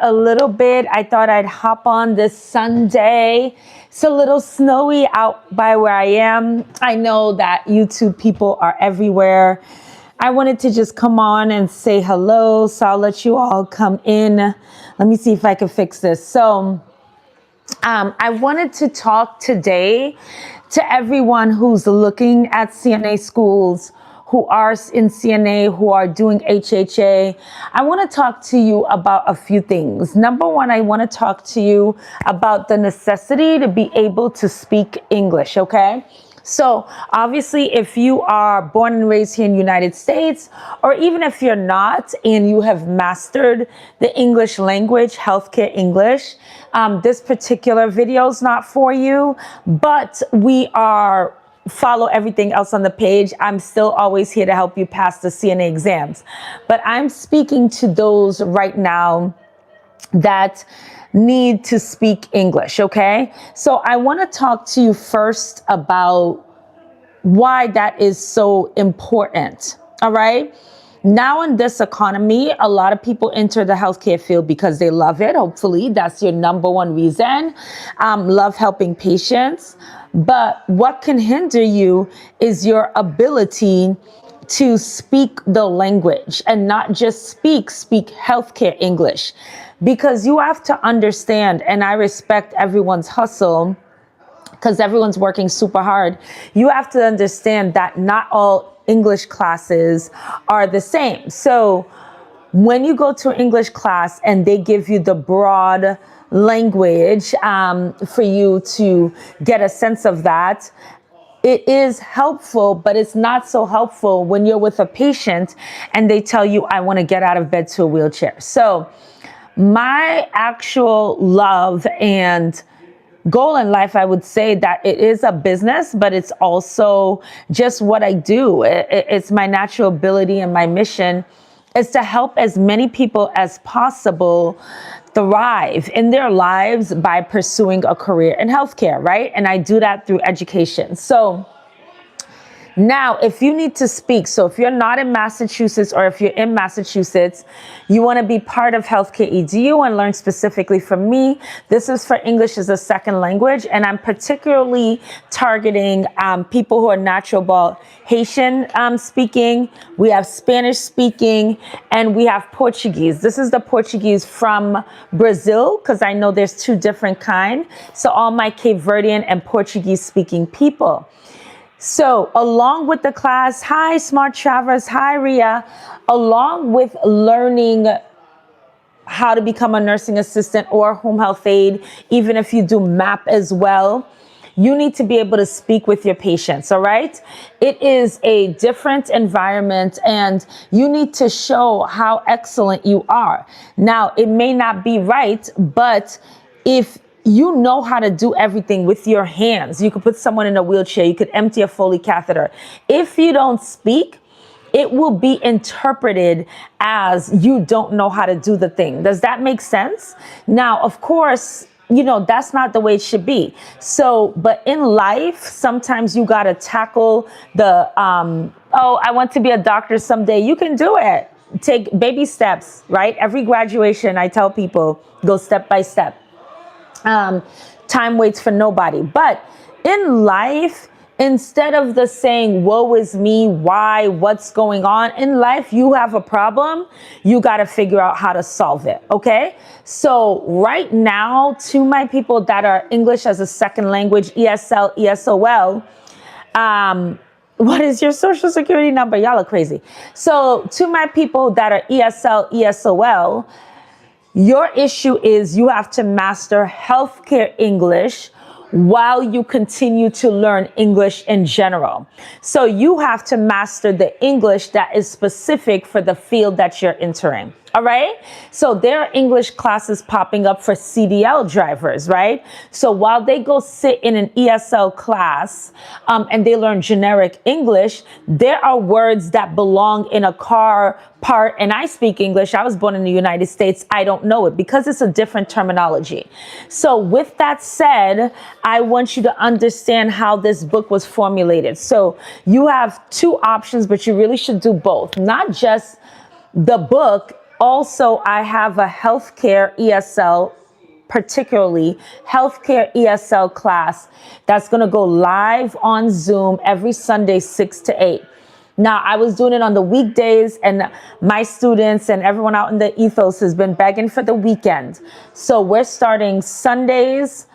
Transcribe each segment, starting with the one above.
a little bit. I thought I'd hop on this Sunday. It's a little snowy out by where I am. I know that YouTube people are everywhere. I wanted to just come on and say hello, so I'll let you all come in. Let me see if I can fix this. So I wanted to talk today to everyone who's looking at CNA schools, who are in CNA, who are doing HHA. I want to talk to you about a few things. Number one, I want to talk to you about the necessity to be able to speak English, okay? So obviously, if you are born and raised here in the United States, or even if you're not and you have mastered the English language, healthcare English, this particular video is not for you, but follow everything else on the page. I'm still always here to help you pass the CNA exams. But I'm speaking to those right now that need to speak English, okay? So I want to talk to you first about why that is so important, all right? Now in this economy, a lot of people enter the healthcare field because they love it. Hopefully, that's your number one reason. Love helping patients. But what can hinder you is your ability to speak the language, and not just speak healthcare English. Because you have to understand, and I respect everyone's hustle, because everyone's working super hard. You have to understand that not all English classes are the same. So when you go to an English class and they give you the broad language for you to get a sense of that, it is helpful, but it's not so helpful when you're with a patient and they tell you, I want to get out of bed to a wheelchair. So my actual love and goal in life, I would say that it is a business, but it's also just what I do. It's my natural ability, and my mission is to help as many people as possible thrive in their lives by pursuing a career in healthcare, right? And I do that through education. So now, if you need to speak, so if you're not in Massachusetts, or if you're in Massachusetts, you want to be part of Healthcare-Edu and learn specifically from me. This is for English as a second language, and I'm particularly targeting people who are natural born Haitian speaking. We have Spanish speaking, and we have Portuguese. This is the Portuguese from Brazil, because I know there's two different kinds. So all my Cape Verdean and Portuguese speaking people. So along with the class, hi Smart Travers, hi Ria, along with learning how to become a nursing assistant or home health aide, even if you do MAP as well, you need to be able to speak with your patients, all right? It is a different environment, and you need to show how excellent you are. Now, it may not be right, but if you know how to do everything with your hands, you could put someone in a wheelchair, you could empty a Foley catheter. If you don't speak, it will be interpreted as you don't know how to do the thing. Does that make sense? Now, of course, you know, that's not the way it should be. So, but in life, sometimes you got to tackle the, oh, I want to be a doctor someday. You can do it. Take baby steps, right? Every graduation, I tell people, go step by step. Time waits for nobody. But in life, instead of the saying, woe is me, why, what's going on in life, you have a problem, you got to figure out how to solve it. Okay. So right now, to my people that are English as a second language, ESL, ESOL, what is your social security number? Y'all are crazy. So to my people that are ESL, ESOL, your issue is you have to master healthcare English while you continue to learn English in general. So you have to master the English that is specific for the field that you're entering. All right. So there are English classes popping up for CDL drivers, right? So while they go sit in an ESL class and they learn generic English, there are words that belong in a car part. And I speak English. I was born in the United States. I don't know it because it's a different terminology. So with that said, I want you to understand how this book was formulated. So you have two options, but you really should do both, not just the book Also, I have a healthcare ESL, particularly healthcare ESL class that's going to go live on Zoom every Sunday, 6 to 8. Now, I was doing it on the weekdays, and my students and everyone out in the ethos has been begging for the weekend. So we're starting Sundays,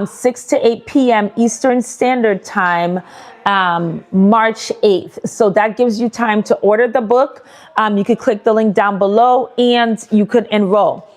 6 to 8 p.m. Eastern Standard Time, March 8th. So that gives you time to order the book. You could click the link down below and you could enroll.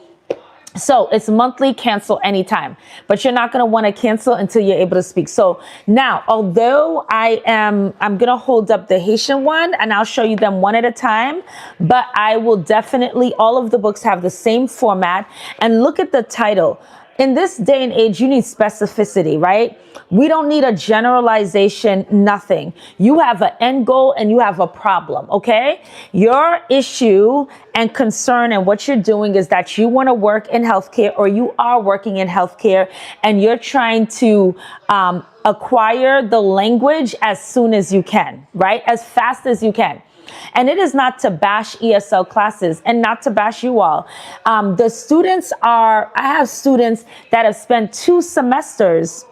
So it's monthly, cancel anytime, but you're not going to want to cancel until you're able to speak. So now, although I'm going to hold up the Haitian one and I'll show you them one at a time, but I will definitely, all of the books have the same format. And look at the title. In this day and age, you need specificity, right? We don't need a generalization, nothing. You have an end goal and you have a problem, okay? Your issue and concern and what you're doing is that you want to work in healthcare, or you are working in healthcare, and you're trying to acquire the language as soon as you can, right? As fast as you can. And it is not to bash ESL classes and not to bash you all. The students I have students that have spent 2 semesters,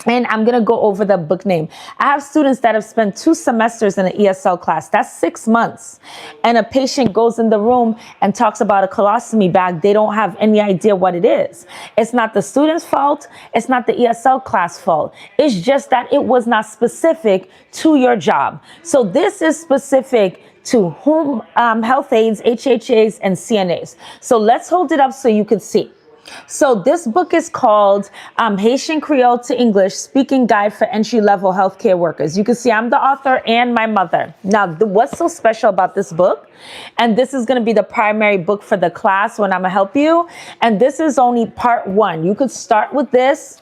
and I'm going to go over the book name. I have students that have spent 2 semesters in an ESL class. That's 6 months. And a patient goes in the room and talks about a colostomy bag. They don't have any idea what it is. It's not the student's fault. It's not the ESL class fault. It's just that it was not specific to your job. So this is specific to home health aides, HHAs, and CNAs. So let's hold it up so you can see. So this book is called Haitian Kreyol to English Speaking Guide for Entry-Level Healthcare Workers. You can see I'm the author and my mother. Now, what's so special about this book? And this is going to be the primary book for the class when I'm going to help you. And this is only part 1. You could start with this,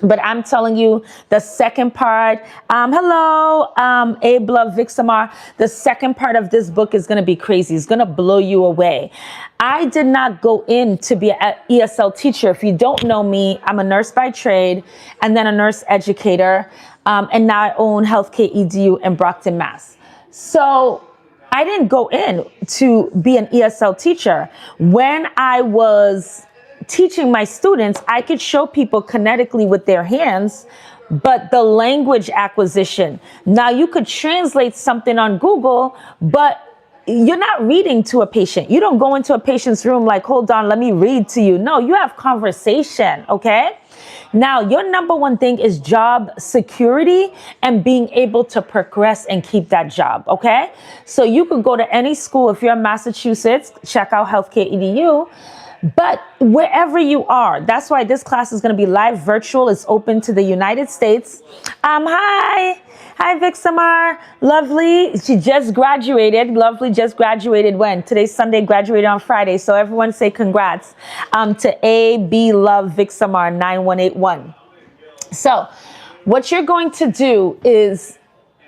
but I'm telling you the second part. Hello, Abe Love Vixamar. The second part of this book is going to be crazy. It's going to blow you away. I did not go in to be an ESL teacher. If you don't know me, I'm a nurse by trade and then a nurse educator. And now I own Healthcare-Edu in Brockton, Mass. So I didn't go in to be an ESL teacher. When I was teaching my students, I could show people kinetically with their hands, but the language acquisition. Now you could translate something on Google, but you're not reading to a patient. You don't go into a patient's room like, hold on, let me read to you. No, you have conversation, okay? Now, your number one thing is job security and being able to progress and keep that job, okay? So you could go to any school. If you're in Massachusetts, check out Healthcare-Edu. But wherever you are, that's why this class is going to be live virtual. It's open to the United States. Hi, Vixamar. Lovely. She just graduated. Lovely just graduated when? Today's Sunday, graduated on Friday. So everyone say congrats to A.B. Love Vixamar 9181. So what you're going to do is,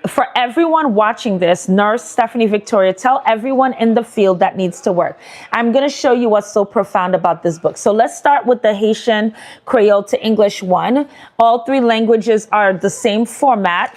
for everyone watching this, Nurse Stephanie Victoria, tell everyone in the field that needs to work. I'm going to show you what's so profound about this book. So let's start with the Haitian Kreyol to English one. All 3 languages are the same format.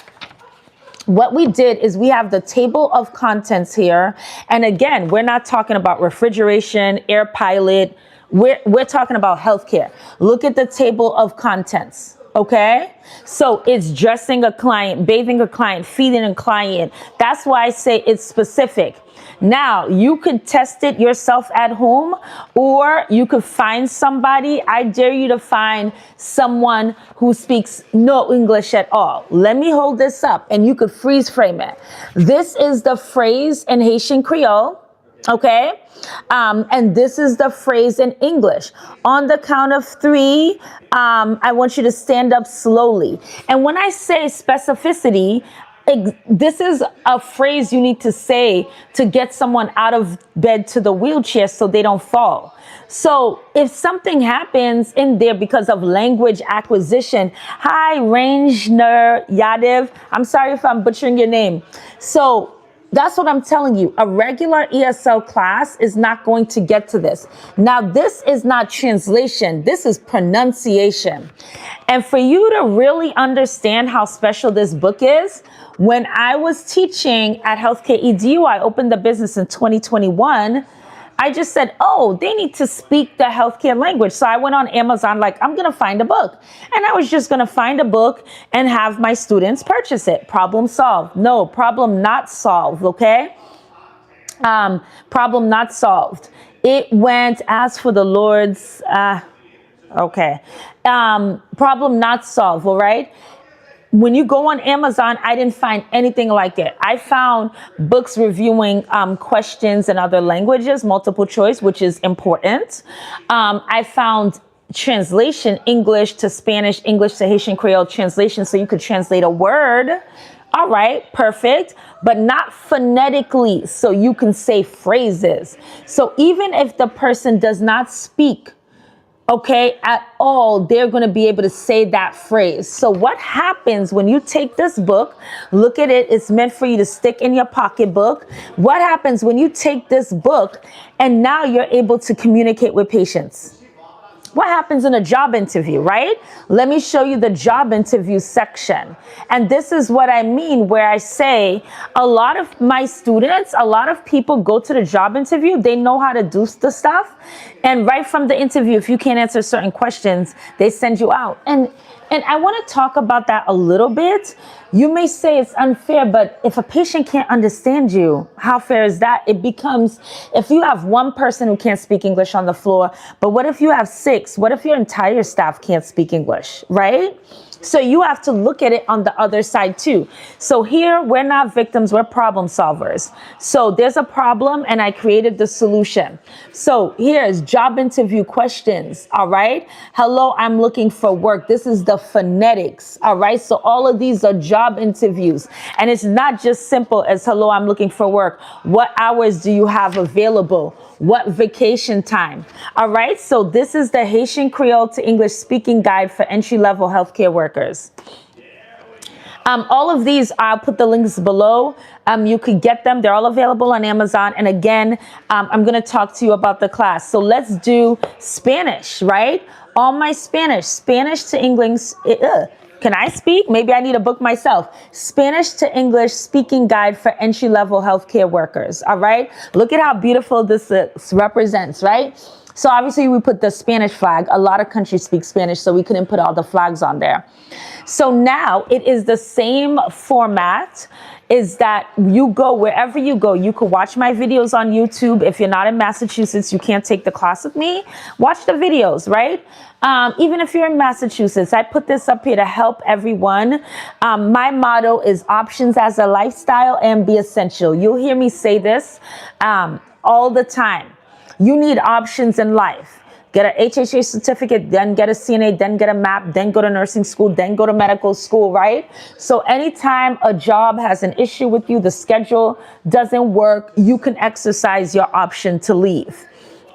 What we did is we have the table of contents here. And again, we're not talking about refrigeration, air pilot. We're talking about healthcare. Look at the table of contents. Okay, so it's dressing a client, bathing a client, feeding a client. That's why I say it's specific. Now, you could test it yourself at home, or you could find somebody. I dare you to find someone who speaks no English at all. Let me hold this up and you could freeze frame it. This is the phrase in Haitian Kreyol. Okay. And this is the phrase in English. On the count of 3, I want you to stand up slowly. And when I say specificity, this is a phrase you need to say to get someone out of bed to the wheelchair so they don't fall. So if something happens in there because of language acquisition, hi, Rangner Yadev. I'm sorry if I'm butchering your name. So that's what I'm telling you. A regular ESL class is not going to get to this. Now, this is not translation. This is pronunciation. And for you to really understand how special this book is, when I was teaching at Healthcare-Edu, I opened the business in 2021. I just said, oh, they need to speak the healthcare language. So I went on Amazon, like, I'm going to find a book. And I was just going to find a book and have my students purchase it. Problem solved. No, problem not solved. Okay. Problem not solved. It went as for the Lord's, okay. Problem not solved. All right. When you go on Amazon, I didn't find anything like it. I found books reviewing questions in other languages, multiple choice, which is important. I found translation, English to Spanish, English to Haitian Creole translation, so you could translate a word. All right, perfect, but not phonetically, so you can say phrases. So even if the person does not speak, okay, at all, they're going to be able to say that phrase. So what happens when you take this book, look at it, it's meant for you to stick in your pocketbook. What happens when you take this book and now you're able to communicate with patients? What happens in a job interview, right? Let me show you the job interview section. And this is what I mean where I say a lot of my students, a lot of people go to the job interview, they know how to do the stuff. And right from the interview, if you can't answer certain questions, they send you out. And I want to talk about that a little bit. You may say it's unfair, but if a patient can't understand you, how fair is that? It becomes, if you have one person who can't speak English on the floor, but what if you have 6? What if your entire staff can't speak English, right? So you have to look at it on the other side too. So here, we're not victims, we're problem solvers. So there's a problem and I created the solution. So here's job interview questions, all right? Hello, I'm looking for work. This is the phonetics, all right? So all of these are job interviews. And it's not just simple as hello, I'm looking for work. What hours do you have available? What vacation time? All right, so this is the Haitian Creole to English speaking guide for entry-level healthcare workers. All of these, I'll put the links below. You could get them. They're all available on Amazon. And again, I'm going to talk to you about the class. So let's do Spanish, right? All my Spanish to English. Can I speak? Maybe I need a book myself. Spanish to English speaking guide for entry-level healthcare workers. All right. Look at how beautiful this represents, right? So obviously we put the Spanish flag. A lot of countries speak Spanish, so we couldn't put all the flags on there. So now it is the same format. Is that you go wherever you go. You could watch my videos on YouTube. If you're not in Massachusetts, you can't take the class with me. Watch the videos, right? Even if you're in Massachusetts, I put this up here to help everyone. My motto is options as a lifestyle and be essential. You'll hear me say this all the time. You need options in life. Get an HHA certificate, then get a CNA, then get a MAP, then go to nursing school, then go to medical school, right? So anytime a job has an issue with you, the schedule doesn't work, you can exercise your option to leave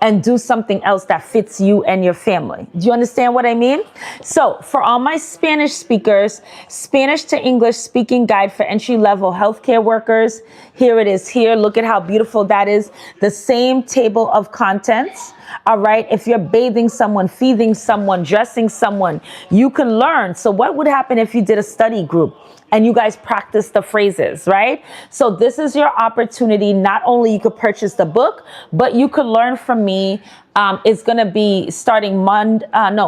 and do something else that fits you and your family. Do you understand what I mean? So for all my Spanish speakers, Spanish to English speaking guide for entry-level healthcare workers. Here it is here. Look at how beautiful that is. The same table of contents. All right. If you're bathing someone, feeding someone, dressing someone, you can learn. So what would happen if you did a study group and you guys practice the phrases, right? So this is your opportunity. Not only you could purchase the book, but you could learn from me. It's going to be starting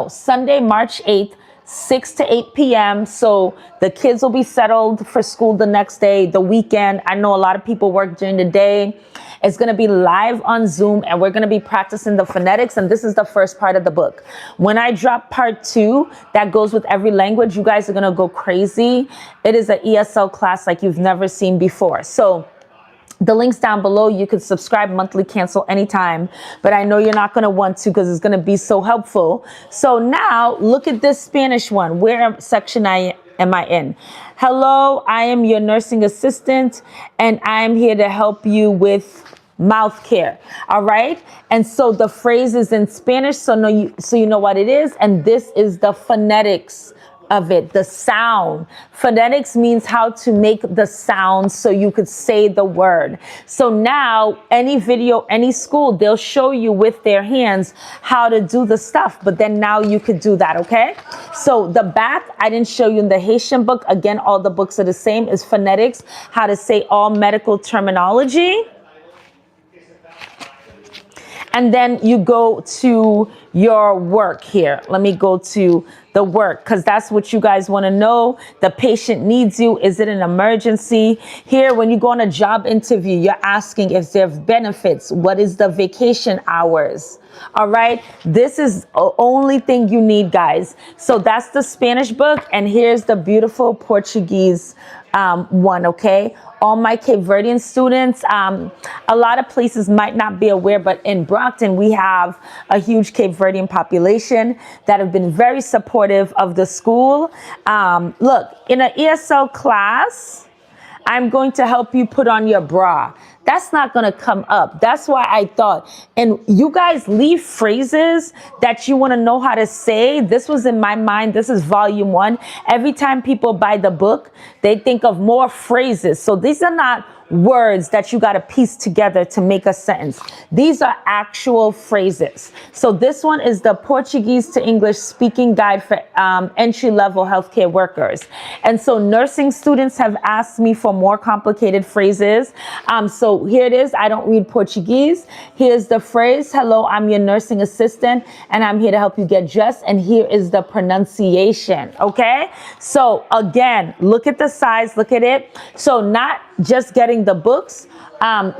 Sunday, March 8th, 6 to 8 p.m. So the kids will be settled for school the next day, the weekend. I know a lot of people work during the day. It's going to be live on Zoom and we're going to be practicing the phonetics. And this is the first part of the book. When I drop part 2, that goes with every language, you guys are going to go crazy. It is an ESL class like you've never seen before. So the link's down below. You can subscribe monthly, cancel anytime, but I know you're not going to want to because it's going to be so helpful. So now look at this Spanish one. Where section am I in? Hello, I am your nursing assistant and I'm here to help you with mouth care. All right. And so the phrase is in Spanish. So you know what it is. And this is the phonetics of it, the sound. Phonetics means how to make the sound so you could say the word. So now any video, any school, they'll show you with their hands how to do the stuff, but then now you could do that. Okay. So the back, I didn't show you in the Haitian book. Again, all the books are the same, is phonetics, how to say all medical terminology. And then you go to your work here. Let me go to the work, because that's what you guys want to know. The patient needs you. Is it an emergency? Here, when you go on a job interview, you're asking if there are benefits. What is the vacation hours? All right. This is the only thing you need, guys. So that's the Spanish book. And here's the beautiful Portuguese one. Okay. All my Cape Verdean students, a lot of places might not be aware, but in Brockton, we have a huge Cape Verdean population that have been very supportive of the school. Look, in an ESL class, I'm going to help you put on your bra. That's not going to come up. That's why I thought, and you guys leave phrases that you want to know how to say. This was in my mind. This is volume 1. Every time people buy the book, they think of more phrases. So these are not words that you got to piece together to make a sentence. These are actual phrases. So this one is the Portuguese to English speaking guide for entry-level healthcare workers. And so nursing students have asked me for more complicated phrases. So here it is. I don't read Portuguese. Here's the phrase. Hello, I'm your nursing assistant, and I'm here to help you get dressed. And here is the pronunciation. Okay. So again, look at the size. Look at it. So not just getting the books.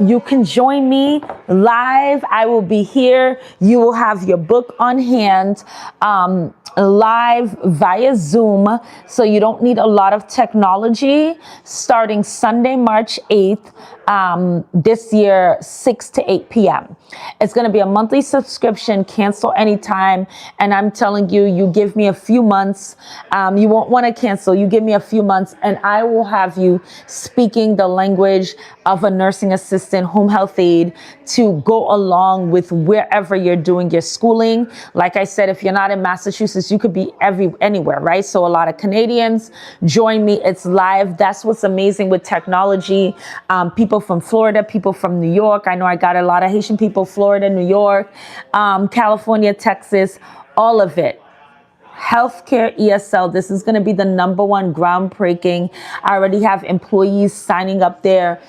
You can join me live. I will be here. You will have your book on hand, live via Zoom. So you don't need a lot of technology. Starting Sunday, March 8th, this year, 6 to 8 p.m. It's going to be a monthly subscription, cancel anytime. And I'm telling you, you give me a few months. You won't want to cancel. You give me a few months and I will have you speaking the language of a nursing assistant, home health aide, to go along with wherever you're doing your schooling. Like I said, if you're not in Massachusetts, you could be anywhere, right? So a lot of Canadians join me. It's live. That's what's amazing with technology. People from Florida, people from New York. I know I got a lot of Haitian people, Florida, New York, California, Texas, all of it. Healthcare ESL. This is going to be the #1 groundbreaking. I already have employees signing up their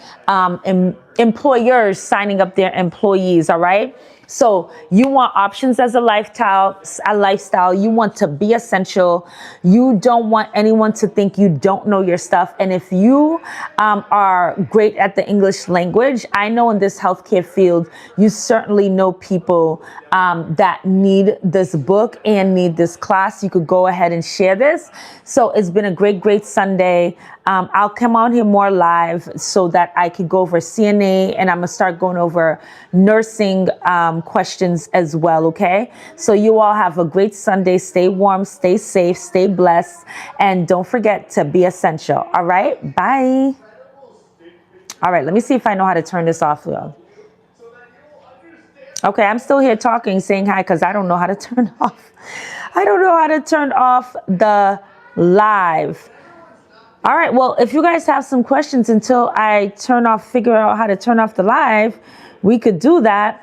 employers signing up their employees. All right. So you want options as a lifestyle. You want to be essential. You don't want anyone to think you don't know your stuff. And if you are great at the English language, I know in this healthcare field, you certainly know people that need this book and need this class. You could go ahead and share this. So it's been a great Sunday. I'll come on here more live so that I could go over CNA, and I'm going to start going over nursing questions as well, okay? So you all have a great Sunday. Stay warm, stay safe, stay blessed, and don't forget to be essential, all right? Bye. All right, let me see if I know how to turn this off, though. Okay, I'm still here talking, saying hi, because I don't know how to turn off. I don't know how to turn off the live. All right, well, if you guys have some questions until I figure out how to turn off the live, we could do that.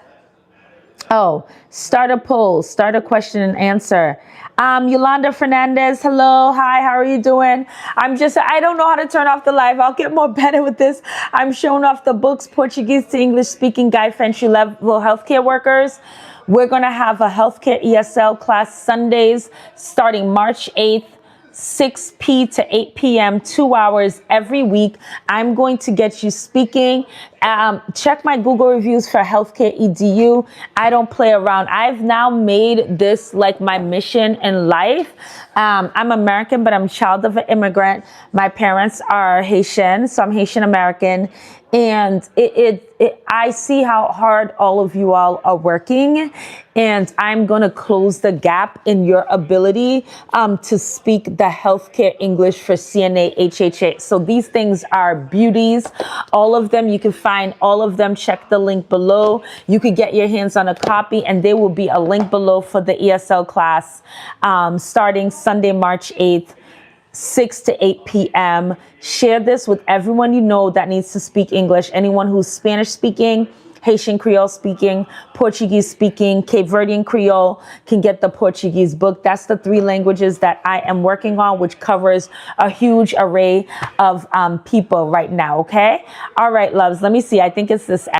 Oh, start a poll, start a question and answer. Yolanda Fernandez, hello, hi, how are you doing? I don't know how to turn off the live. I'll get more better with this. I'm showing off the books, Portuguese to English speaking guide for entry-level healthcare workers. We're going to have a healthcare ESL class Sundays starting March 8th. 6 p to 8 p.m., 2 hours every week. I'm going to get you speaking. Check my Google reviews for Healthcare-Edu. I don't play around. I've now made this like my mission in life. I'm American, but I'm a child of an immigrant. My parents are Haitian, so I'm Haitian American. And I see how hard all of you all are working, and I'm going to close the gap in your ability to speak the healthcare English for CNA, HHA. So these things are beauties. All of them, you can find all of them. Check the link below. You could get your hands on a copy, and there will be a link below for the ESL class starting Sunday, March 8th. 6 to 8 p.m. Share this with everyone you know that needs to speak English. Anyone who's Spanish speaking, Haitian Creole speaking, Portuguese speaking, Cape Verdean Creole can get the Portuguese book. That's the 3 languages that I am working on, which covers a huge array of people right now. Okay. All right, loves. Let me see. I think it's this.